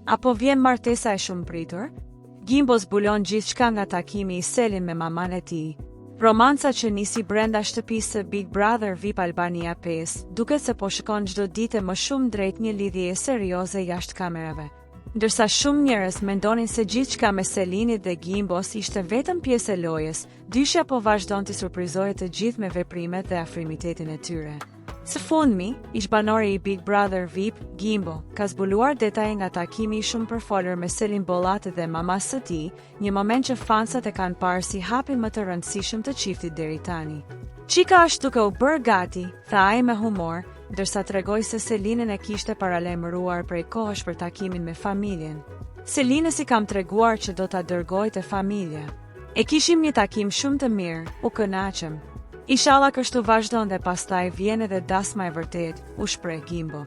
Apo vjen martesa e shumë pritur? Gimbo zbulon gjithçka nga takimi i Selin me maman e tij. Romanca që nisi brenda shtëpisë së Big Brother VIP Albania 5, duket se po shkon çdo ditë më shumë drejt një lidhjeje serioze jashtë kamerave. Ndërsa shumë njerëz mendonin se gjithçka me Selinit dhe Gimbos ishte vetëm pjesë e lojës, dyshja po vazhdon të surprizojë të gjithë me veprimet dhe afrimitetin e tyre. Së fundmi, ish-banori i Big Brother VIP, Gimbo, ka zbuluar detaje nga takimi i shumë përfolur me Selin Bollate dhe mamas së tij, një moment që fansat e kanë parë si hapin më të rëndësishëm të çiftit deri tani. Çika është duke u bërë gati, tha ai me humor, ndërsa tregoi se Selinën e kishte paralajmëruar prej kohësh për takimin me familjen. Selinës i kam treguar që do ta dërgoj te familja. E kishim një takim shumë të mirë, u kënaqëm. Inshallah kështu vazhdon dhe pastaj vjen edhe dasma e vërtet, u shpreh Gimbo.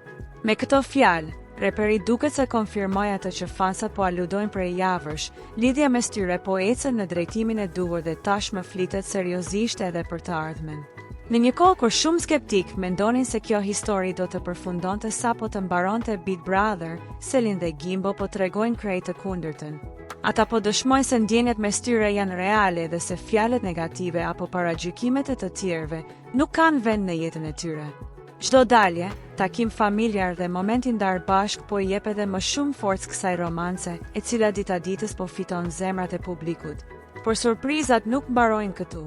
Me këto fjalë, reperi duket se konfirmoi atë që fansat po aludojnë prej javësh, lidhja mes tyre po ecën në drejtimin e duhur dhe tashmë flitet seriozisht edhe për të ardhmen. Në një kohë kur shumë skeptik mendonin se kjo histori do të përfundonte sapo të mbaronte Big Brother, Selin dhe Gimbo po tregojnë krejt të kundërtën. Ata po dëshmojnë se ndjenjat mes tyre janë reale dhe se fjalët negative apo paragjykimet e të tjerëve nuk kanë vend në jetën e tyre. Çdo dalje, takim familjar dhe momenti ndar bashk po i jep edhe më shumë forcë kësaj romance, e cila dita ditës po fiton zemrat e publikut. Por surprizat nuk mbarojnë këtu.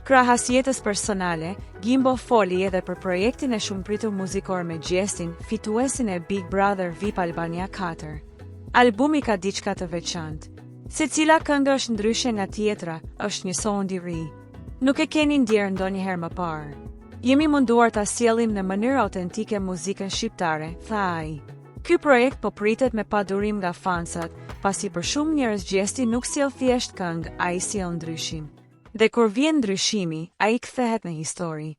Krahas jetës personale, Gimbo foli edhe për projektin e shumëpritur muzikor me Gjestin, fituesin e Big Brother VIP Albania 4. Albumi ka diçka të veçantë. Secila këngë është ndryshe nga tjetra, është një sound i ri. Nuk e keni ndjerë ndonjëherë më parë. Jemi munduar ta sjellim në mënyrë autentike muzikën shqiptare, tha ai. Ky projekt po pritet me padurim nga fansat, pasi për shumë njerëz Gjesti nuk sjell thjesht këngë, ai sjell ndryshim. Dhe kur vjen ndryshimi, ai kthehet në histori.